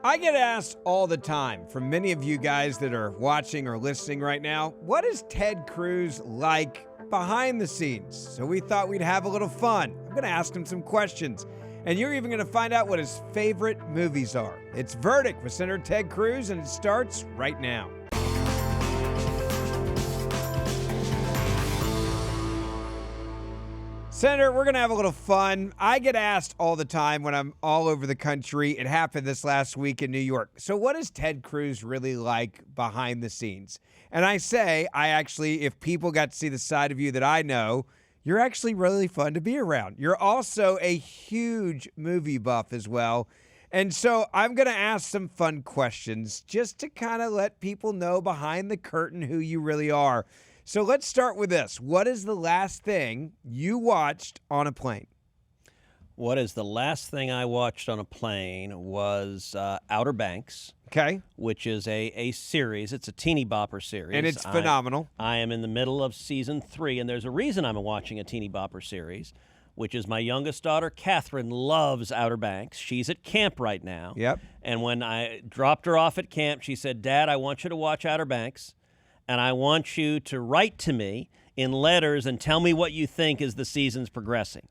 I get asked all the time from many of you guys that are watching or listening right now, what is Ted Cruz like behind the scenes? So we thought we'd have a little fun. I'm going to ask him some questions, and you're even going to find out what his favorite movies are. It's Verdict with Senator Ted Cruz, and it starts right now. Senator, we're going to have a little fun. I get asked all the time when I'm all over the country. It happened this last week in New York. So what is Ted Cruz really like behind the scenes? And I say, if people got to see the side of you that I know, you're actually really fun to be around. You're also a huge movie buff as well. And so I'm going to ask some fun questions just to kind of let people know behind the curtain who you really are. So let's start with this. What is the last thing you watched on a plane? What is the last thing I watched on a plane was Outer Banks. Okay. Which is a series. It's a teeny bopper series. And it's phenomenal. I am in the middle of season 3, and there's a reason I'm watching a teeny bopper series, which is my youngest daughter, Catherine, loves Outer Banks. She's at camp right now. Yep. And when I dropped her off at camp, she said, "Dad, I want you to watch Outer Banks. And I want you to write to me in letters and tell me what you think as the season's progressing."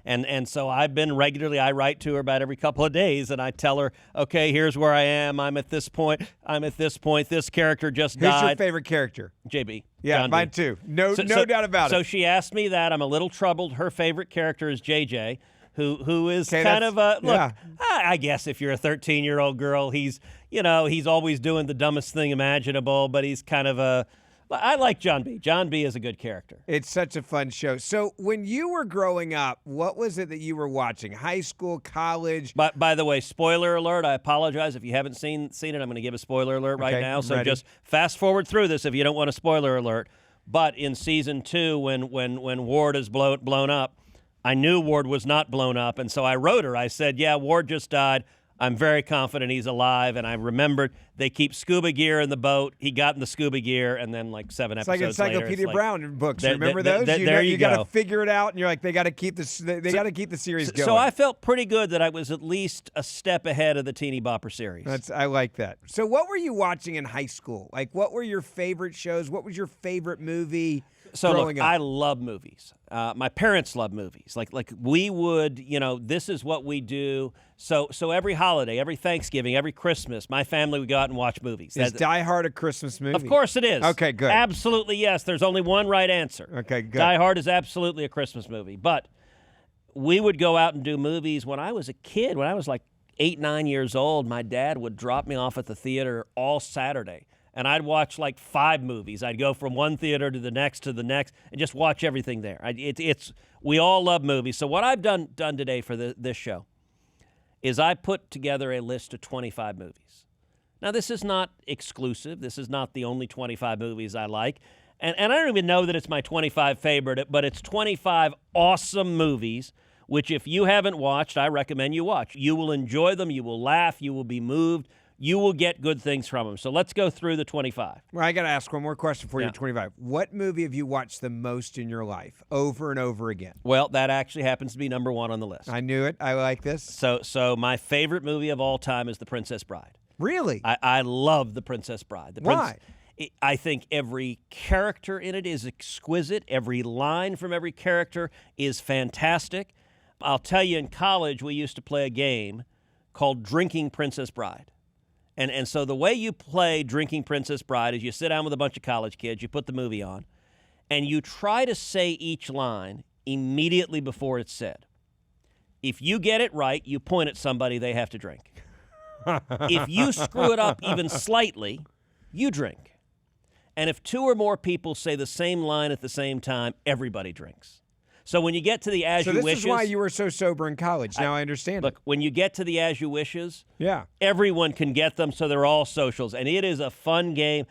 And so I've been regularly, I write to her about every couple of days, and I tell her, okay, here's where I am. I'm at this point. This character just died. Who's your favorite character? JB. Yeah, John mine B. too. No doubt about it. So she asked me that. I'm a little troubled. Her favorite character is JJ, who is kind of a, look, yeah. I guess if you're a 13-year-old girl, he's always doing the dumbest thing imaginable, but he's kind of a, I like John B. John B is a good character. It's such a fun show. So when you were growing up, what was it that you were watching? High school, college? By the way, spoiler alert, I apologize if you haven't seen it. I'm going to give a spoiler alert right now. So ready. Just fast forward through this if you don't want a spoiler alert. But in season 2, when Ward is blown up, I knew Ward was not blown up, and so I wrote her. I said, yeah, Ward just died. I'm very confident he's alive, and I remembered they keep scuba gear in the boat. He got in the scuba gear, and then like 7 episodes later. It's like Encyclopedia Brown books. Remember those? There you got go. to figure it out, and you're like, they got to keep this. They got to keep the series going. So I felt pretty good that I was at least a step ahead of the teeny bopper series. I like that. So what were you watching in high school? Like, what were your favorite shows? What was your favorite movie? So look, I love movies. My parents love movies. Like we would, this is what we do. So every holiday, every Thanksgiving, every Christmas, my family would go out and watch movies. Is Die Hard a Christmas movie? Of course it is. Okay, good. Absolutely, yes. There's only one right answer. Okay, good. Die Hard is absolutely a Christmas movie. But we would go out and do movies when I was a kid. When I was like 8, 9 years old, my dad would drop me off at the theater all Saturday. And I'd watch like 5 movies. I'd go from one theater to the next, and just watch everything there. We all love movies. So what I've done today for this show is I put together a list of 25 movies. Now, this is not exclusive. This is not the only 25 movies I like. And I don't even know that it's my 25 favorite, but it's 25 awesome movies, which if you haven't watched, I recommend you watch. You will enjoy them. You will laugh. You will be moved. You will get good things from them. So let's go through the 25. Well, I got to ask one more question for you, 25. What movie have you watched the most in your life over and over again? Well, that actually happens to be number 1 on the list. I knew it. I like this. So my favorite movie of all time is The Princess Bride. Really? I love The Princess Bride. Why? I think every character in it is exquisite. Every line from every character is fantastic. I'll tell you, in college, we used to play a game called Drinking Princess Bride. And so the way you play Drinking Princess Bride is you sit down with a bunch of college kids, you put the movie on, and you try to say each line immediately before it's said. If you get it right, you point at somebody, they have to drink. If you screw it up even slightly, you drink. And if 2 or more people say the same line at the same time, everybody drinks. So when you get to the As You Wishes... So this is why you were so sober in college. Now I understand. Look, when you get to the As You Wishes, yeah, everyone can get them, so they're all socials. And it is a fun game.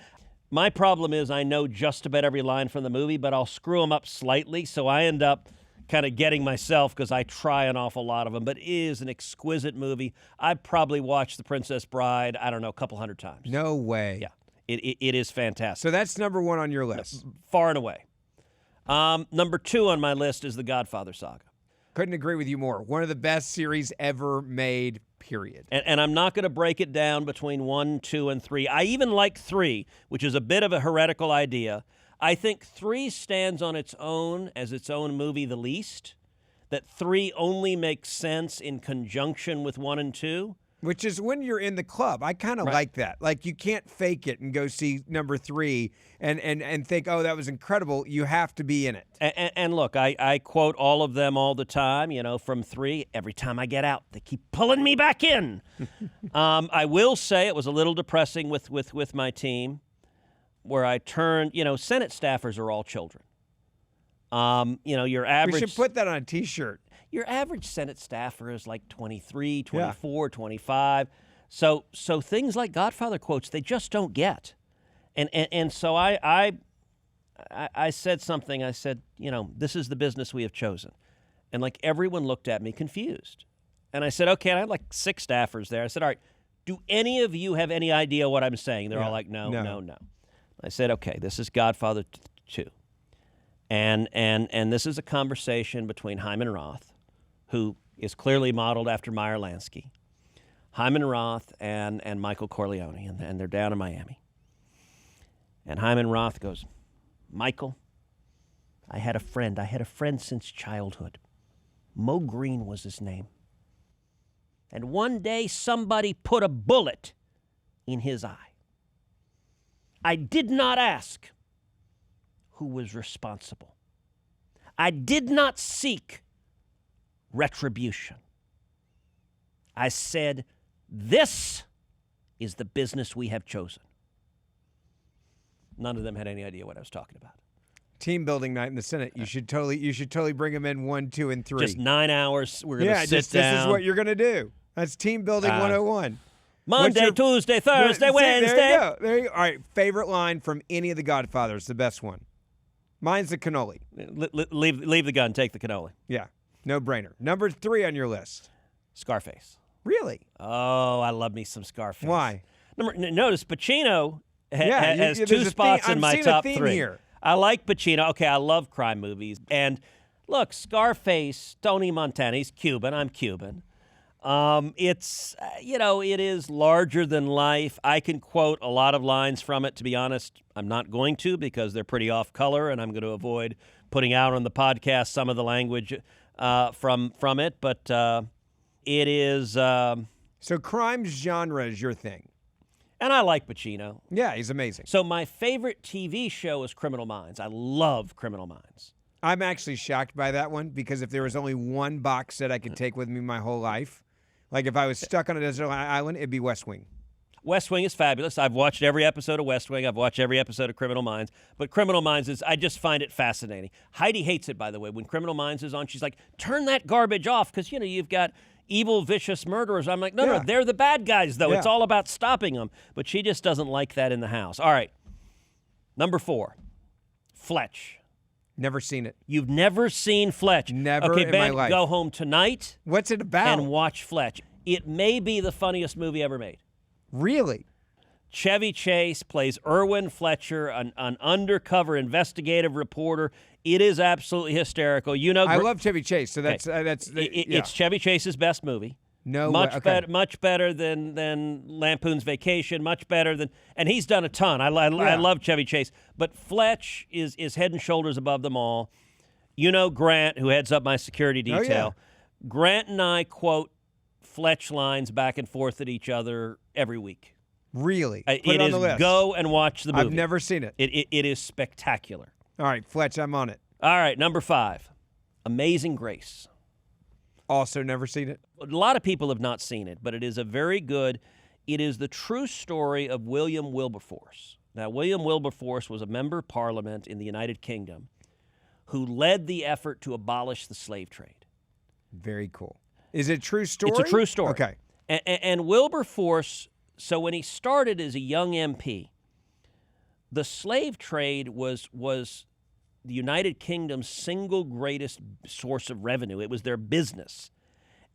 My problem is I know just about every line from the movie, but I'll screw them up slightly, so I end up kind of getting myself because I try an awful lot of them. But it is an exquisite movie. I've probably watched The Princess Bride, I don't know, a couple hundred times. No way. Yeah, it is fantastic. So that's number 1 on your list. Far and away. Number 2 on my list is the Godfather saga. Couldn't agree with you more. One of the best series ever made, period. And I'm not going to break it down between 1, 2, and 3. I even like 3, which is a bit of a heretical idea. I think 3 stands on its own as its own movie the least, that 3 only makes sense in conjunction with 1 and 2. Which is when you're in the club. I kind of like that. Like, you can't fake it and go see number 3 and think, oh, that was incredible. You have to be in it. And look, I quote all of them all the time, from 3. Every time I get out, they keep pulling me back in. I will say it was a little depressing with my team, where I turned, Senate staffers are all children. Your average... We should put that on a T-shirt. Your average Senate staffer is like 23, 24, 25. So things like Godfather quotes, they just don't get. And so I said something. I said, this is the business we have chosen. And like everyone looked at me confused. And I said, okay, and I had like 6 staffers there. I said, all right, do any of you have any idea what I'm saying? They're all like, no. I said, okay, this is Godfather 2. And this is a conversation between Hyman Roth, who is clearly modeled after Meyer Lansky, Hyman Roth and Michael Corleone, and they're down in Miami. And Hyman Roth goes, Michael, I had a friend since childhood. Mo Green was his name. And one day somebody put a bullet in his eye. I did not ask who was responsible. I did not seek retribution. I said, this is the business we have chosen. None of them had any idea what I was talking about. Team building night in the Senate. You should totally bring them in 1, 2, and 3. Just 9 hours. We're going to sit down. This is what you're going to do. That's team building 101. Monday, Tuesday, Thursday, Wednesday. There you go. All right. Favorite line from any of the Godfathers, the best one. Mine's the cannoli. Leave the gun, take the cannoli. Yeah. No brainer. Number 3 on your list. Scarface. Really? Oh, I love me some Scarface. Why? Notice Pacino has 2 spots in my top 3. Here. I like Pacino. Okay, I love crime movies. And look, Scarface, Tony Montana, he's Cuban. I'm Cuban. It's, it is larger than life. I can quote a lot of lines from it. To be honest, I'm not going to, because they're pretty off color, and I'm going to avoid putting out on the podcast some of the language from it. But it is... So crime genre is your thing. And I like Pacino. Yeah, he's amazing. So my favorite TV show is Criminal Minds. I love Criminal Minds. I'm actually shocked by that one, because if there was only one box set I could take with me my whole life, like if I was stuck on a desert island, it'd be West Wing. West Wing is fabulous. I've watched every episode of West Wing. I've watched every episode of Criminal Minds. But Criminal Minds I just find it fascinating. Heidi hates it, by the way. When Criminal Minds is on, she's like, turn that garbage off, because, you've got evil, vicious murderers. I'm like, no, they're the bad guys, though. Yeah. It's all about stopping them. But she just doesn't like that in the house. All right. Number 4, Fletch. Never seen it. You've never seen Fletch? Never okay, in Ben, my life. Go home tonight. What's it about? And watch Fletch. It may be the funniest movie ever made. Really? Chevy Chase plays Irwin Fletcher, an undercover investigative reporter. It is absolutely hysterical. I love Chevy Chase, so that's it's Chevy Chase's best movie. No, much better than Lampoon's Vacation. Much better than, and he's done a ton. I love Chevy Chase, but Fletch is head and shoulders above them all. Grant, who heads up my security detail. Grant and I quote Fletch lines back and forth at each other every week. Really? Put it on the list. Go and watch the movie. I've never seen it. It is spectacular. All right, Fletch, I'm on it. All right, number 5, Amazing Grace. Also never seen it. A lot of people have not seen it, but it is it is the true story of William Wilberforce. Now, William Wilberforce was a member of Parliament in the United Kingdom who led the effort to abolish the slave trade. Very cool. Is it a true story? It's a true story. Okay. And Wilberforce, so when he started as a young MP, the slave trade was the United Kingdom's single greatest source of revenue. It was their business.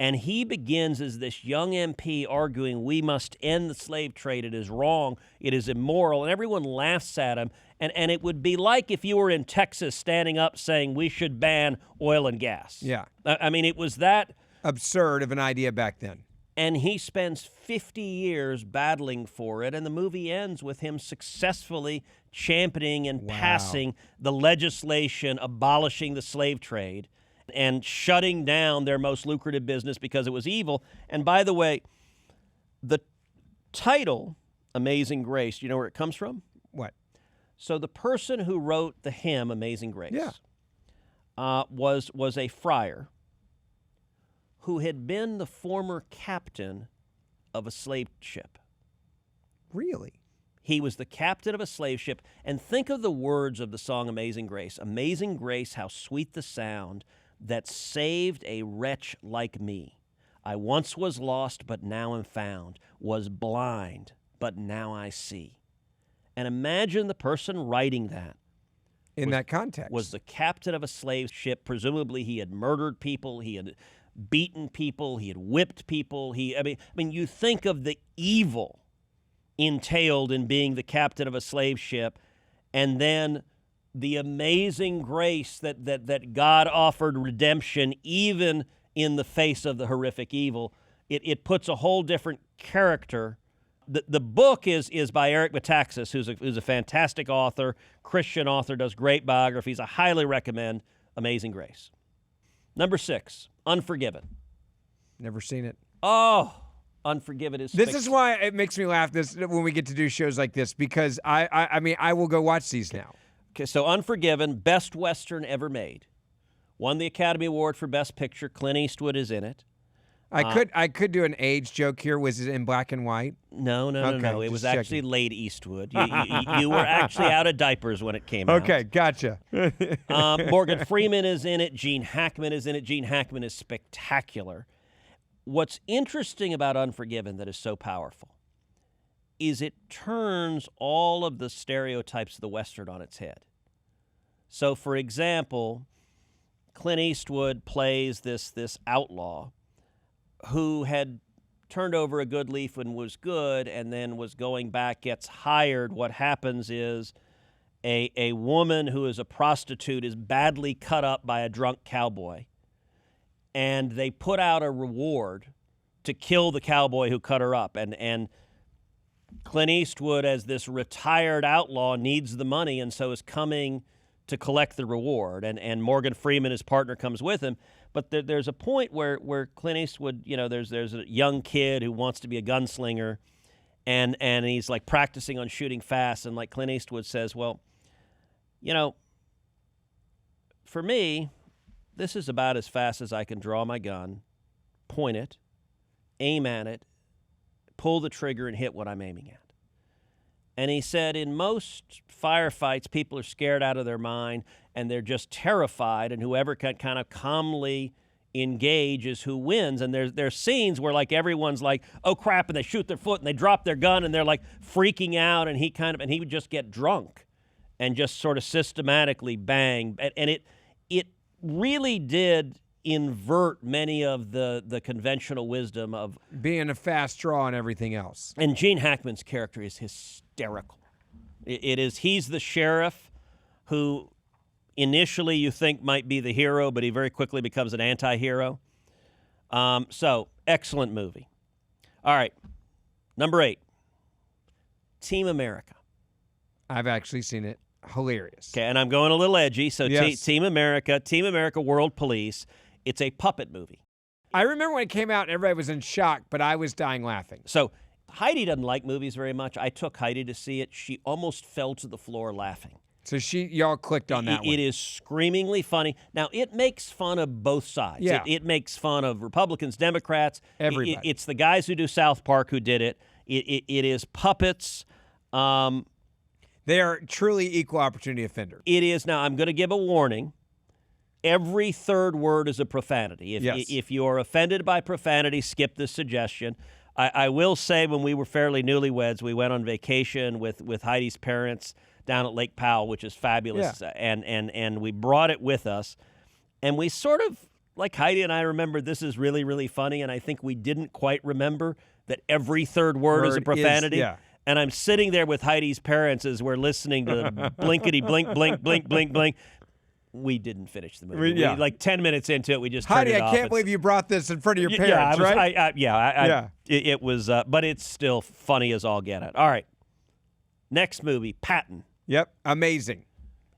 And he begins as this young MP arguing, we must end the slave trade. It is wrong. It is immoral. And everyone laughs at him. And it would be like if you were in Texas standing up saying we should ban oil and gas. Yeah. I mean, it was that absurd of an idea back then. And he spends 50 years battling for it, and the movie ends with him successfully championing and passing the legislation abolishing the slave trade and shutting down their most lucrative business because it was evil. And by the way, the title, Amazing Grace, do you know where it comes from? What? So the person who wrote the hymn, Amazing Grace, was a friar who had been the former captain of a slave ship. Really? He was the captain of a slave ship. And think of the words of the song Amazing Grace. Amazing grace, how sweet the sound that saved a wretch like me. I once was lost, but now am found, was blind, but now I see. And imagine the person writing that. In that context. Was the captain of a slave ship. Presumably he had murdered people, he had beaten people, he had whipped people. I mean, you think of the evil entailed in being the captain of a slave ship, and then the amazing grace that God offered redemption even in the face of the horrific evil. It puts a whole different character. The book is by Eric Metaxas, who's a fantastic author, Christian author, does great biographies. I highly recommend Amazing Grace. Number 6, Unforgiven. Never seen it. Oh, Unforgiven is This is why it makes me laugh when we get to do shows like this, because I mean, I will go watch these now. Okay, so Unforgiven, best Western ever made. Won the Academy Award for Best Picture. Clint Eastwood is in it. I could do an age joke here. Was it in black and white? No. Okay, It was just actually late Eastwood. You were actually out of diapers when it came out. Okay, gotcha. Morgan Freeman is in it. Gene Hackman is in it. Gene Hackman is spectacular. What's interesting about Unforgiven that is so powerful is it turns all of the stereotypes of the Western on its head. So, for example, Clint Eastwood plays this outlaw who had turned over a good leaf and was good and then was going back, gets hired. What happens is a woman who is a prostitute is badly cut up by a drunk cowboy, and they put out a reward to kill the cowboy who cut her up. And Clint Eastwood, as this retired outlaw, needs the money and so is coming to collect the reward. And Morgan Freeman, his partner, comes with him. But there's a point where Clint Eastwood, there's a young kid who wants to be a gunslinger, and he's like practicing on shooting fast, and like Clint Eastwood says, well, for me, this is about as fast as I can draw my gun, point it, aim at it, pull the trigger, and hit what I'm aiming at. And he said in most firefights, people are scared out of their mind and they're just terrified, and whoever can kind of calmly engage is who wins. And there's scenes where like everyone's like, oh crap, and they shoot their foot and they drop their gun and they're like freaking out, and he would just get drunk and just sort of systematically bang. And it really did invert many of the conventional wisdom of being a fast draw and everything else. And Gene Hackman's character is hysterical. He's the sheriff who initially you think might be the hero, but he very quickly becomes an anti-hero. So, excellent movie. All right, number 8, Team America. I've actually seen it. Hilarious. Okay, and I'm going a little edgy, so yes. Team America, World Police. It's a puppet movie. I remember when it came out and everybody was in shock, but I was dying laughing. So Heidi doesn't like movies very much. I took Heidi to see it. She almost fell to the floor laughing. So y'all clicked on that one. It is screamingly funny. Now, it makes fun of both sides. Yeah. It makes fun of Republicans, Democrats. Everybody. It's the guys who do South Park who did it. It is puppets. They are truly equal opportunity offenders. It is. Now, I'm going to give a warning. Every third word is a profanity. If you are offended by profanity, skip this suggestion. I will say when we were fairly newlyweds, we went on vacation with Heidi's parents down at Lake Powell, which is fabulous, and we brought it with us. And we sort of, like Heidi and I remember, this is really, really funny, and I think we didn't quite remember that every third word is a profanity. And I'm sitting there with Heidi's parents as we're listening to blinkety blink, blink, blink, blink, blink. We didn't finish the movie. Yeah. Like 10 minutes into it, we just Heidi, turned it off. I can't believe you brought this in front of your parents, right? It was, but it's still funny as all get out. All right. Next movie, Patton. Yep, amazing.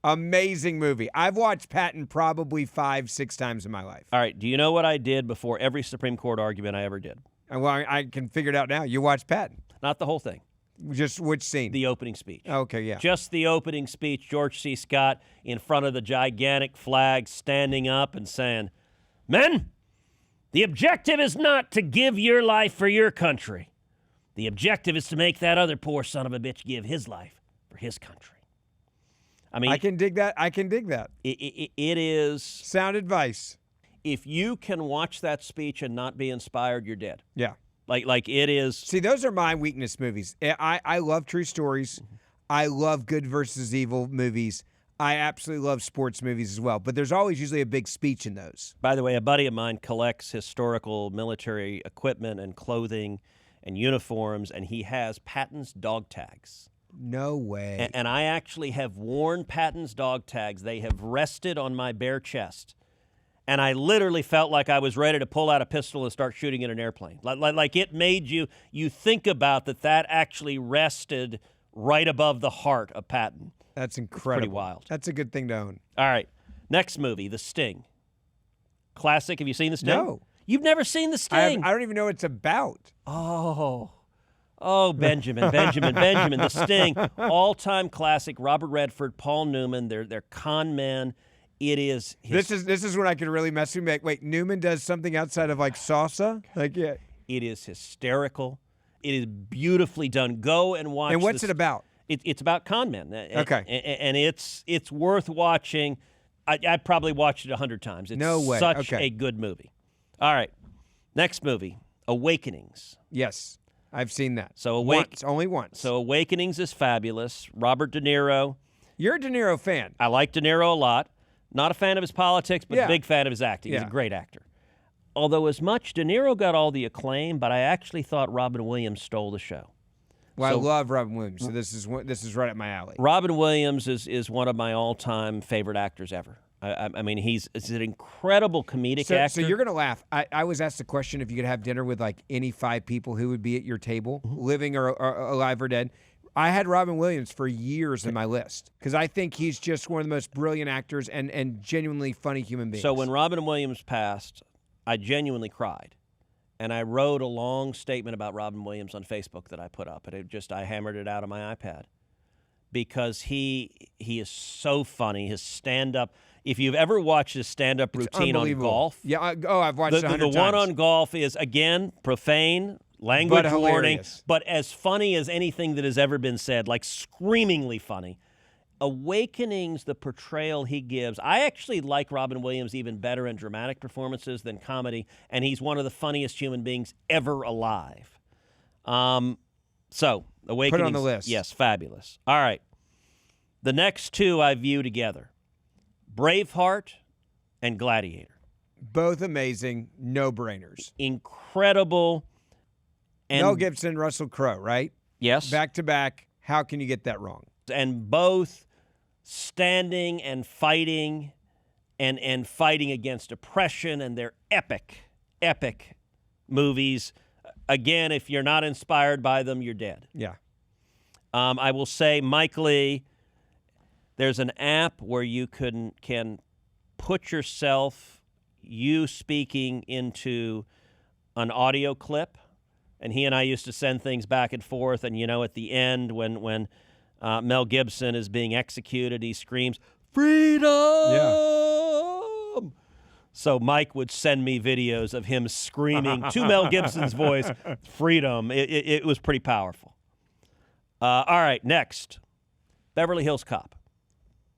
Amazing movie. I've watched Patton probably 5-6 times in my life. All right. Do you know what I did before every Supreme Court argument I ever did? Well, I can figure it out now. You watched Patton. Not the whole thing. Just which scene? The opening speech. Okay, yeah. Just the opening speech. George C. Scott in front of the gigantic flag standing up and saying, "Men, the objective is not to give your life for your country. The objective is to make that other poor son of a bitch give his life for his country." I mean, I can dig that. It is sound advice. If you can watch that speech and not be inspired, you're dead. Yeah. Like it is. See, those are my weakness movies. I love true stories. I love good versus evil movies. I absolutely love sports movies as well. But there's always usually a big speech in those. By the way, a buddy of mine collects historical military equipment and clothing and uniforms, and he has Patton's dog tags. No way. And I actually have worn Patton's dog tags. They have rested on my bare chest. And I literally felt like I was ready to pull out a pistol and start shooting at an airplane. Like it made you think about that actually rested right above the heart of Patton. That's incredible. It's pretty wild. That's a good thing to own. All right. Next movie, The Sting. Classic. Have you seen The Sting? No. You've never seen The Sting? I don't even know what it's about. Oh, Benjamin. The Sting, all-time classic. Robert Redford, Paul Newman. They're con men. It is. This is when I could really mess with me. Wait, Newman does something outside of like salsa? Yeah. It is hysterical. It is beautifully done. Go and watch. And what's it about? It's about con men. Okay. And it's worth watching. I probably watched it 100 times. It's no way. Such a good movie. All right. Next movie, Awakenings. Yes. I've seen that. So only once. So Awakenings is fabulous. Robert De Niro. You're a De Niro fan. I like De Niro a lot. Not a fan of his politics, but a big fan of his acting. He's a great actor. Although as much De Niro got all the acclaim, but I actually thought Robin Williams stole the show. Well, I love Robin Williams, so this is right up my alley. Robin Williams is one of my all-time favorite actors ever. I mean, he's an incredible comedic actor. So you're going to laugh. I was asked the question if you could have dinner with like any 5 people who would be at your table, living or alive or dead. I had Robin Williams for years in my list because I think he's just one of the most brilliant actors and genuinely funny human beings. So when Robin Williams passed, I genuinely cried. And I wrote a long statement about Robin Williams on Facebook that I put up. And I hammered it out on my iPad. Because he is so funny. His stand-up, if you've ever watched his stand-up routine on golf. Yeah, I've watched it 100 times. The one on golf is, again, profane, language warning, but as funny as anything that has ever been said, like screamingly funny. Awakenings, the portrayal he gives. I actually like Robin Williams even better in dramatic performances than comedy, and he's one of the funniest human beings ever alive. So, Awakenings. Put it on the list. Yes, fabulous. All right. The next 2 I view together. Braveheart and Gladiator. Both amazing, no-brainers. Incredible. And Mel Gibson, Russell Crowe, right? Yes. Back to back. How can you get that wrong? And both standing and fighting and fighting against oppression, and they're epic movies. Again, if you're not inspired by them, you're dead. Yeah. I will say, Mike Lee, there's an app where you can put yourself, you speaking into an audio clip, and he and I used to send things back and forth, and at the end when Mel Gibson is being executed, he screams, "Freedom!" Yeah. So Mike would send me videos of him screaming to Mel Gibson's voice, "Freedom!" It was pretty powerful. All right, next, Beverly Hills Cop.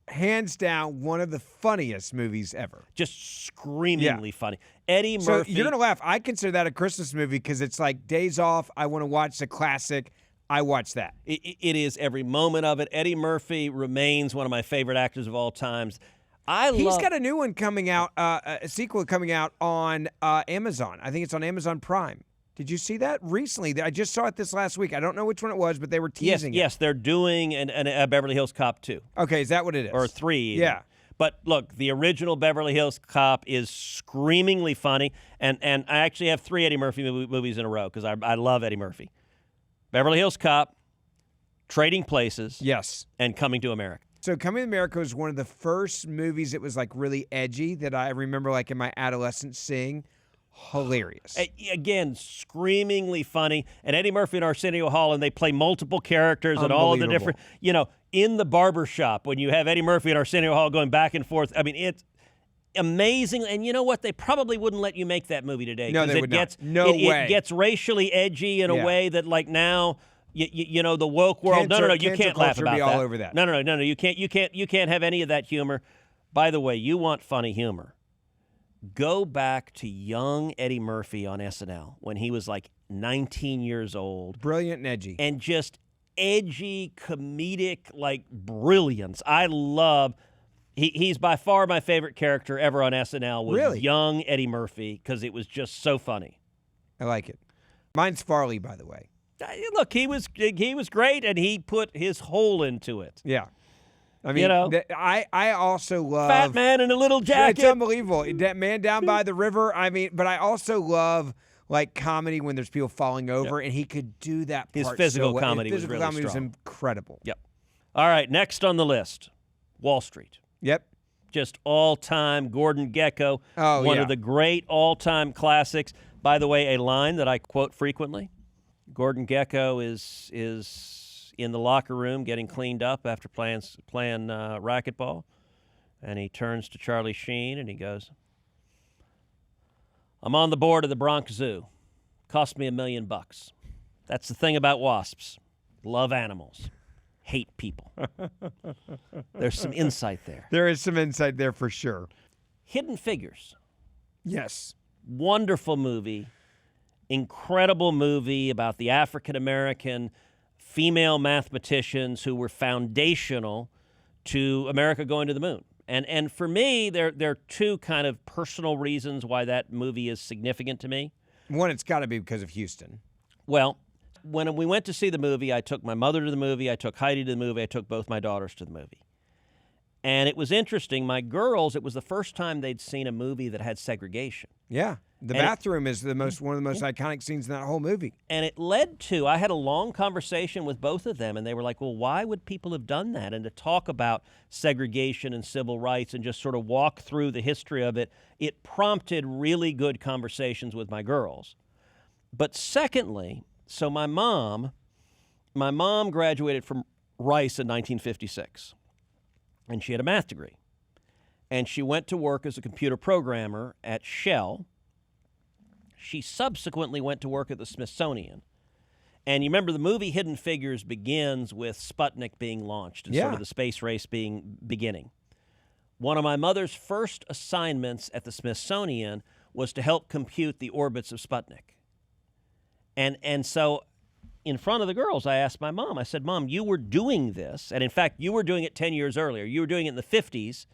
Hands down, one of the funniest movies ever. Just screamingly funny. Eddie Murphy. So you're going to laugh. I consider that a Christmas movie because it's like days off. I want to watch the classic. I watch that. It is every moment of it. Eddie Murphy remains one of my favorite actors of all times. He's got a new one coming out, a sequel coming out on Amazon. I think it's on Amazon Prime. Did you see that recently? I just saw it this last week. I don't know which one it was, but they were teasing it. Yes, they're doing a Beverly Hills Cop 2. Okay, is that what it is? Or 3. Yeah. But look, the original Beverly Hills Cop is screamingly funny, and I actually have 3 Eddie Murphy movies in a row because I love Eddie Murphy. Beverly Hills Cop, Trading Places, Yes. and Coming to America. So Coming to America was one of the first movies that was like really edgy that I remember like in my adolescence seeing. Hilarious. Again, screamingly funny. And Eddie Murphy and Arsenio Hall, and they play multiple characters and all of the different, in the barber shop when you have Eddie Murphy and Arsenio Hall going back and forth. I mean, it's amazing. And you know what? They probably wouldn't let you make that movie today. No, they would not. No way. It gets racially edgy in a way that like now... the woke world. No, you can't laugh about that. All over that. No, you can't have any of that humor. By the way, you want funny humor. Go back to young Eddie Murphy on SNL when he was like 19 years old. Brilliant and edgy. And just edgy, comedic, like brilliance. I love. He's by far my favorite character ever on SNL was young Eddie Murphy because it was just so funny. I like it. Mine's Farley, by the way. Look, he was great, and he put his whole into it. Yeah, I mean, I also love Fat Man in a little jacket. It's unbelievable. That Man Down by the River. I mean, but I also love like comedy when there's people falling over, and he could do that. His physical comedy was really strong. Was incredible. Yep. All right, next on the list, Wall Street. Yep. Just all-time Gordon Gecko. One of the great all-time classics. By the way, a line that I quote frequently. Gordon Gecko is in the locker room getting cleaned up after playing racquetball, and he turns to Charlie Sheen and he goes, "I'm on the board of the Bronx Zoo. Cost me $1 million. That's the thing about wasps. Love animals. Hate people." There's some insight there. There is some insight there for sure. Hidden Figures. Yes. Wonderful movie. Incredible movie about the African-American female mathematicians who were foundational to America going to the moon. And for me, there are 2 kind of personal reasons why that movie is significant to me. One, it's got to be because of Houston. Well, when we went to see the movie, I took my mother to the movie, I took Heidi to the movie, I took both my daughters to the movie. And it was interesting. My girls, it was the first time they'd seen a movie that had segregation. Yeah. The bathroom is one of the most iconic scenes in that whole movie. And it led to, I had a long conversation with both of them, and they were like, well, why would people have done that? And to talk about segregation and civil rights and just sort of walk through the history of it, it prompted really good conversations with my girls. But secondly, so my mom graduated from Rice in 1956, and she had a math degree. And she went to work as a computer programmer at Shell. She subsequently went to work at the Smithsonian. And you remember the movie Hidden Figures begins with Sputnik being launched and sort of the space race beginning. One of my mother's first assignments at the Smithsonian was to help compute the orbits of Sputnik. And so in front of the girls, I asked my mom, I said, "Mom, you were doing this, and in fact, you were doing it 10 years earlier. You were doing it in the 50s.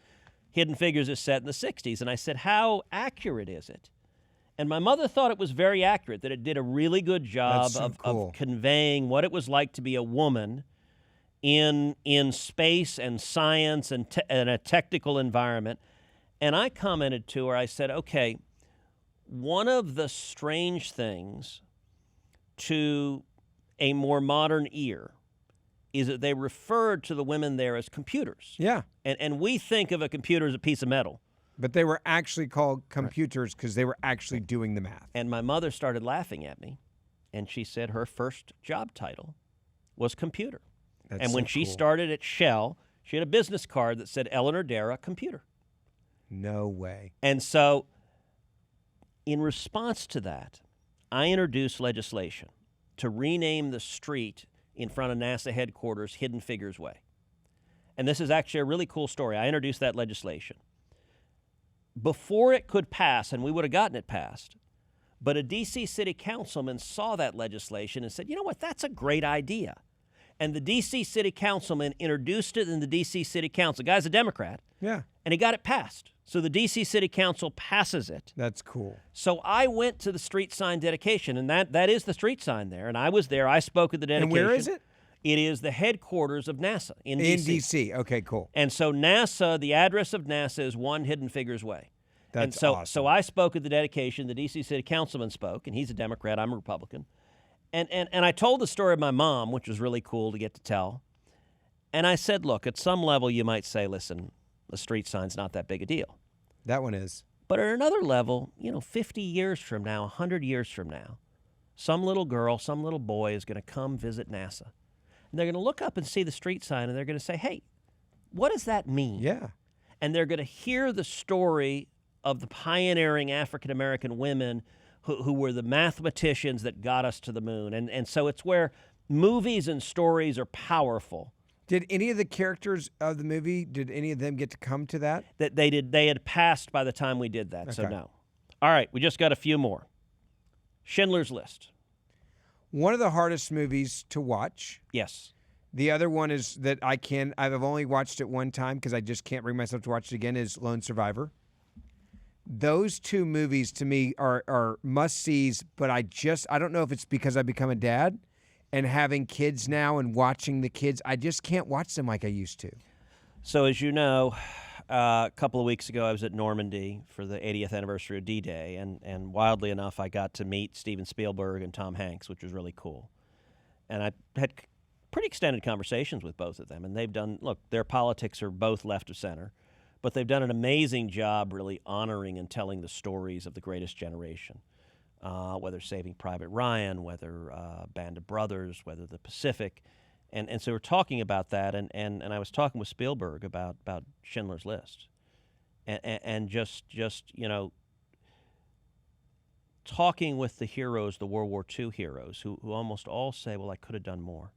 Hidden Figures is set in the 60s. And I said, how accurate is it? And my mother thought it was very accurate, that it did a really good job of conveying what it was like to be a woman in space and science and a technical environment. And I commented to her, I said, okay, one of the strange things to a more modern ear is that they referred to the women there as computers. Yeah. And we think of a computer as a piece of metal. But they were actually called computers because they were actually doing the math. And my mother started laughing at me, and she said her first job title was computer. That's and when she started at Shell, she had a business card that said Eleanor Dara Computer. No way. And so in response to that, I introduced legislation to rename the street in front of NASA headquarters Hidden Figures Way. And this is actually a really cool story. I introduced that legislation. Before it could pass, and we would have gotten it passed, but a D.C. city councilman saw that legislation and said, you know what, that's a great idea. And the D.C. city councilman introduced it in the D.C. city council. The guy's a Democrat. Yeah. And he got it passed. So the D.C. city council passes it. That's cool. So I went to the street sign dedication, and that is the street sign there. And I was there. I spoke at the dedication. And where is it? It is the headquarters of NASA in D.C. In D.C. Okay, cool. And so NASA, the address of NASA is One Hidden Figures Way. That's awesome. So I spoke at the dedication. The D.C. City Councilman spoke, and he's a Democrat. I'm a Republican. And I told the story of my mom, which was really cool to get to tell. And I said, look, at some level you might say, listen, the street sign's not that big a deal. That one is. But at another level, 50 years from now, 100 years from now, some little girl, some little boy is going to come visit NASA. And they're going to look up and see the street sign, and they're going to say, hey, what does that mean? Yeah. And they're going to hear the story of the pioneering African-American women who were the mathematicians that got us to the moon. And so it's where movies and stories are powerful. Did any of the characters of the movie, did any of them get to come to that? That they did. They had passed by the time we did that, so no. All right, we just got a few more. Schindler's List. One of the hardest movies to watch. Yes. The other one is that I've only watched it one time because I just can't bring myself to watch it again, is Lone Survivor. Those two movies to me are must-sees, but I don't know if it's because I've become a dad and having kids now and watching the kids, I just can't watch them like I used to. So as you know, a couple of weeks ago I was at Normandy for the 80th anniversary of D-Day, and wildly enough I got to meet Steven Spielberg and Tom Hanks, which was really cool. And I had pretty extended conversations with both of them, and they've done, look, their politics are both left of center, but they've done an amazing job really honoring and telling the stories of the greatest generation. Whether Saving Private Ryan, whether Band of Brothers, whether The Pacific. And so we're talking about that, and I was talking with Spielberg about Schindler's List. And just talking with the heroes, the World War II heroes, who almost all say, well, I could have done more.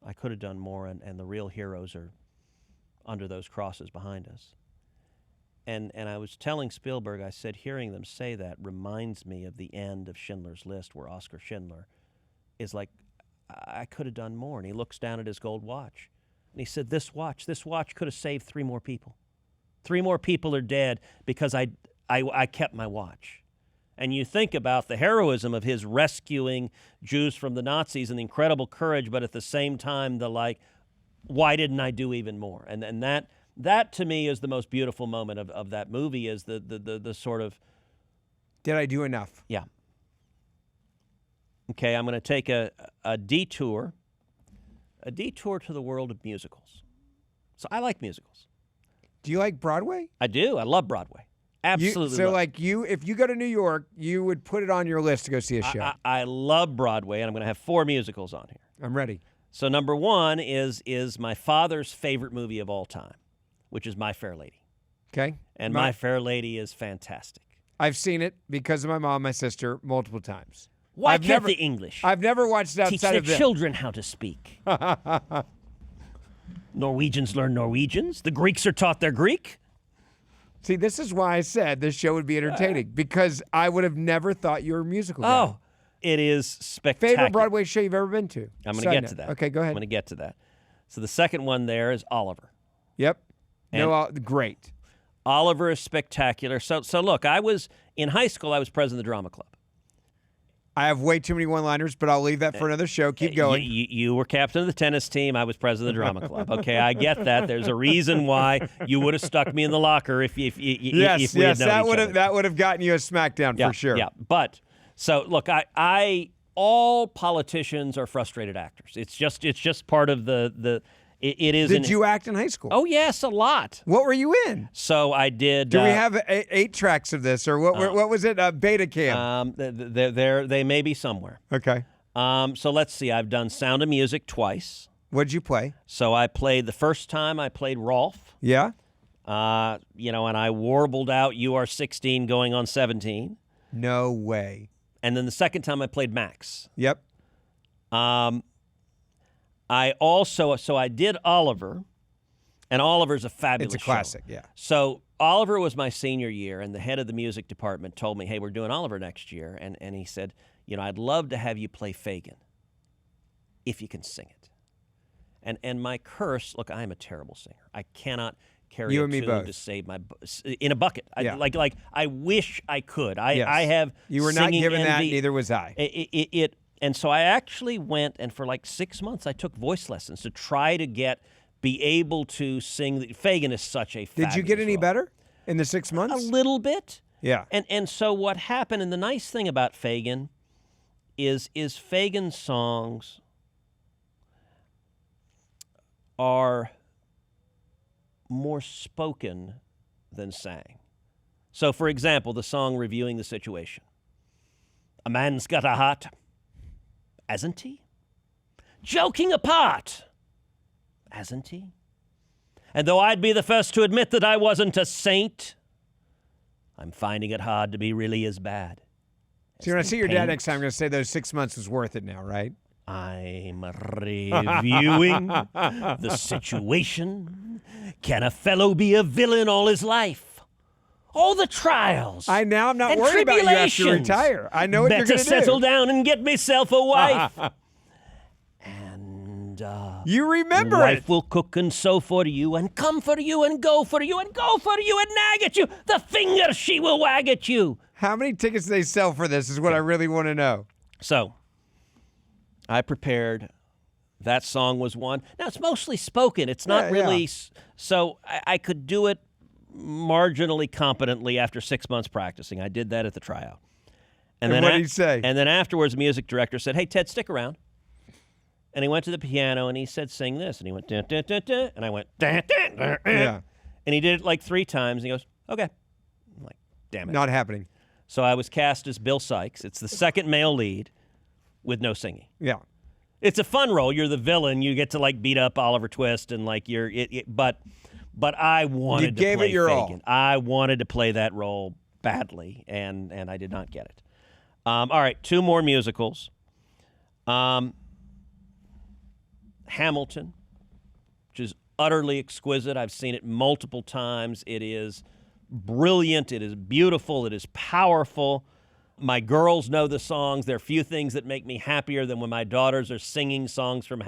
I could have done more, and the real heroes are under those crosses behind us. And I was telling Spielberg, I said, hearing them say that reminds me of the end of Schindler's List, where Oskar Schindler is like, I could have done more. And he looks down at his gold watch. And he said, this watch could have saved 3 more people. 3 more people are dead because I kept my watch. And you think about the heroism of his rescuing Jews from the Nazis and the incredible courage, but at the same time, why didn't I do even more? And that to me is the most beautiful moment of that movie, is the sort of... Did I do enough? Yeah. Okay, I'm going to take a detour to the world of musicals. So I like musicals. Do you like Broadway? I do. I love Broadway. Absolutely. If you go to New York, you would put it on your list to go see a show. I love Broadway, and I'm going to have 4 musicals on here. I'm ready. So number 1 is my father's favorite movie of all time, which is My Fair Lady. Okay. And My Fair Lady is fantastic. I've seen it because of my mom and my sister multiple times. Why can't the English? I've never watched it outside of Teach their children how to speak. Norwegians learn Norwegians. The Greeks are taught their Greek. See, this is why I said this show would be entertaining, because I would have never thought you were a musical guy. Oh, it is spectacular. Favorite Broadway show you've ever been to? I'm going to get to that. Okay, go ahead. I'm going to get to that. So the second one there is Oliver. Yep. Great. Oliver is spectacular. So look, in high school, I was president of the drama club. I have way too many one-liners, but I'll leave that for another show. Keep going. You were captain of the tennis team. I was president of the drama club. Okay, I get that. There's a reason why you would have stuck me in the locker if we had known each other. That would have gotten you a smackdown for sure. Yeah, but so look, all politicians are frustrated actors. It's just part of it is. Did you act in high school? Oh yes, a lot. What were you in? So I did. Do we have 8 tracks of this, or what was it? Beta Cam. They may be somewhere. Okay. So let's see. I've done Sound of Music twice. What'd you play? So I played the first time. I played Rolf. Yeah. And I warbled out "You Are 16, Going on 17." No way. And then the second time I played Max. Yep. I did Oliver, and Oliver's a fabulous show. It's a classic, yeah. So Oliver was my senior year, and the head of the music department told me, hey, we're doing Oliver next year. And he said, I'd love to have you play Fagin, if you can sing it. And my curse, look, I'm a terrible singer. I cannot carry a tune to save my in a bucket. Yeah. Like I wish I could. Yes. I have You were not given envy. that, neither was I. And so I actually went, and for like 6 months, I took voice lessons to try to be able to sing. Fagin is such a fabulous Did you get any role. better in the 6 months? A little bit. Yeah. And so what happened, and the nice thing about Fagin is Fagin's songs are more spoken than sang. So, for example, the song Reviewing the Situation. A man's got a heart, hasn't he? Joking apart, hasn't he? And though I'd be the first to admit that I wasn't a saint, I'm finding it hard to be really as bad. So when I see your dad next time, I'm going to say those 6 months was worth it now, right? I'm reviewing the situation. Can a fellow be a villain all his life? All the trials. I'm not and worried about you after you retire. I know what you're going to do. Better settle down and get myself a wife. And you remember wife it. will cook and sew for you and come for you and go for you and go for you and nag at you. The finger she will wag at you. How many tickets do they sell for this is what I really want to know. So I prepared. That song was one. Now, it's mostly spoken. It's not really. So I could do it marginally competently after 6 months practicing. I did that at the tryout. And then what did he say? And then afterwards, the music director said, "Hey, Ted, stick around." And he went to the piano and he said, "Sing this." And he went, dun, dun, dun, dun. And I went, dun, dun, dun, dun. Yeah. And he did it like 3 times. And he goes, "Okay." I'm like, damn it. Not happening. So I was cast as Bill Sykes. It's the second male lead with no singing. Yeah. It's a fun role. You're the villain. You get to like beat up Oliver Twist and like but I wanted to play your Fagin. I wanted to play that role badly, and I did not get it. All right, 2 more musicals. Hamilton, which is utterly exquisite. I've seen it multiple times. It is brilliant. It is beautiful. It is powerful. My girls know the songs. There are few things that make me happier than when my daughters are singing songs from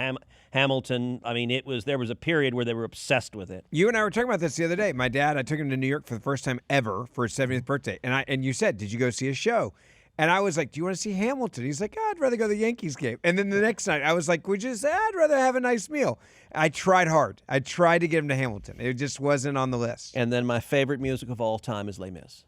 Hamilton. I mean, there was a period where they were obsessed with it. You and I were talking about this the other day. My dad, I took him to New York for the first time ever for his 70th birthday. And you said, "Did you go see a show?" And I was like, "Do you want to see Hamilton?" He's like, "I'd rather go to the Yankees game." And then the next night, I was like, I'd rather have a nice meal. I tried hard. I tried to get him to Hamilton. It just wasn't on the list. And then my favorite music of all time is Les Mis.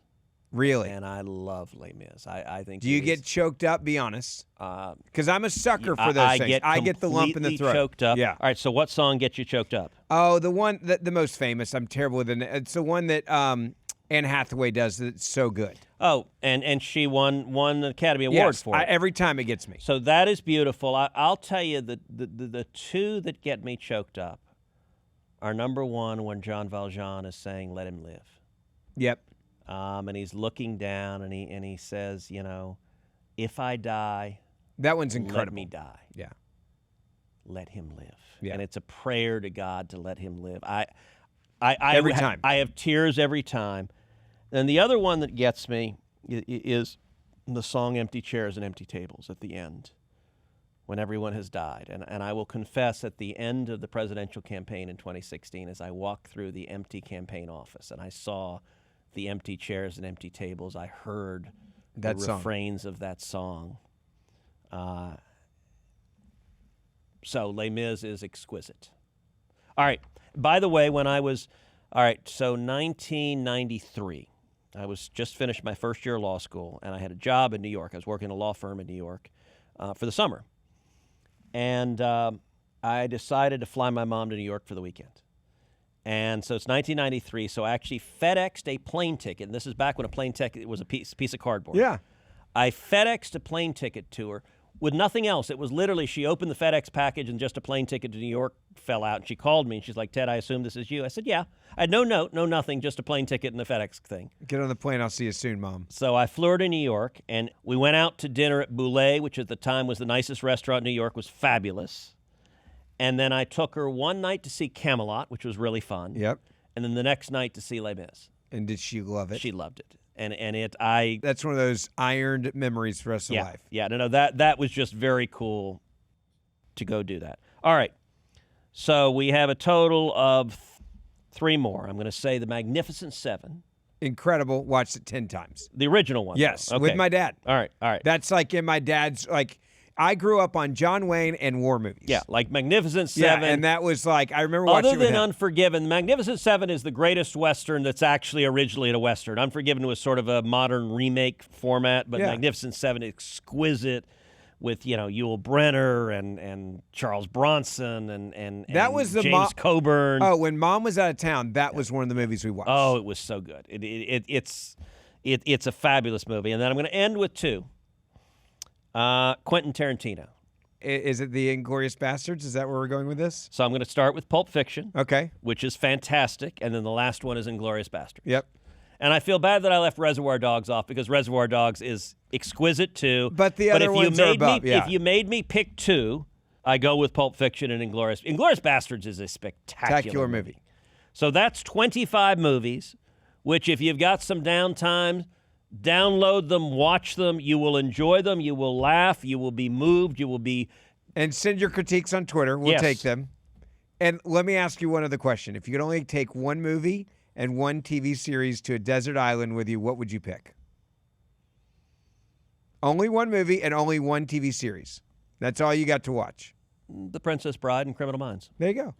Really? And I love Les Mis. I think. Do you get choked up? Be honest. Because I'm a sucker for those I things. Get I get the lump in the throat. Choked up. Yeah. All right. So what song gets you choked up? Oh, the one the most famous. I'm terrible with it. It's the one that Anne Hathaway does. That's so good. Oh, and she won the Academy Award for it. Every time it gets me. So that is beautiful. I'll tell you the 2 that get me choked up are number 1 when Jean Valjean is saying "Let him live." Yep. And he's looking down and he says, "If I die, that one's incredible. Let me die. Yeah. Let him live." Yeah. And it's a prayer to God to let him live. Every time. I have tears every time. And the other one that gets me is the song "Empty Chairs and Empty Tables" at the end, when everyone has died. And I will confess, at the end of the presidential campaign in 2016, as I walked through the empty campaign office and I saw the empty chairs and empty tables, I heard the refrains of that song. So Les Mis is exquisite. All right. By the way, so 1993, I was just finished my first year of law school, and I had a job in New York. I was working in a law firm in New York for the summer. And I decided to fly my mom to New York for the weekend. And so it's 1993, so I actually FedExed a plane ticket, and this is back when a plane ticket was a piece of cardboard. Yeah. I FedExed a plane ticket to her with nothing else. It was literally, she opened the FedEx package and just a plane ticket to New York fell out. And she called me and she's like, "Ted, I assume this is you." I said, "Yeah." I had no note, no nothing, just a plane ticket and a FedEx thing. Get on the plane. I'll see you soon, Mom. So I flew her to New York, and we went out to dinner at Boulay, which at the time was the nicest restaurant in New York, was fabulous. And then I took her one night to see Camelot, which was really fun. Yep. And then the next night to see Les Mis. And did she love it? She loved it. That's one of those ironed memories for the rest of life. Yeah, no, that was just very cool to go do that. All right. So we have a total of 3 more. I'm going to say The Magnificent Seven. Incredible. Watched it 10 times. The original one. Yes, though. Okay. with my dad. All right. That's like in my dad's, like, I grew up on John Wayne and war movies. Yeah, like Magnificent Seven. Yeah, and that was like, I remember watching Other it with than him. Unforgiven, Magnificent Seven is the greatest Western that's actually originally a Western. Unforgiven was sort of a modern remake format, but Yeah. Magnificent Seven, exquisite with, Yul Brynner and Charles Bronson and That was the James Coburn. Oh, when Mom was out of town, that was one of the movies we watched. Oh, it was so good. It's a fabulous movie. And then I'm going to end with two. Quentin Tarantino. Is it the Inglourious Bastards? Is that where we're going with this? So I'm going to start with Pulp Fiction, Okay. which is fantastic, and then the last one is Inglourious Bastards. Yep. And I feel bad that I left Reservoir Dogs off because Reservoir Dogs is exquisite too. But the other ones are above, yeah. If you made me pick two, I go with Pulp Fiction and Inglourious Bastards is a spectacular movie. So that's 25 movies, which if you've got some downtime, download them, watch them. You will enjoy them. You will laugh. You will be moved. You will be... And send your critiques on Twitter. We'll Yes. take them. And let me ask you one other question. If you could only take one movie and one TV series to a desert island with you, what would you pick? Only one movie and only one TV series. That's all you got to watch. The Princess Bride and Criminal Minds. There you go.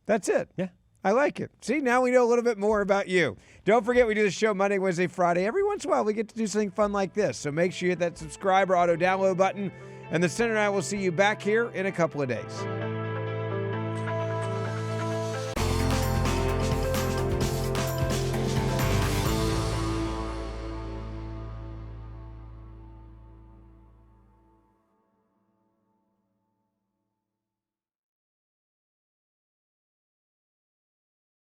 That's it. Yeah. I like it. See, now we know a little bit more about you. Don't forget, we do the show Monday, Wednesday, Friday. Every once in a while, we get to do something fun like this. So make sure you hit that subscribe or auto-download button. And the Senator and I will see you back here in a couple of days.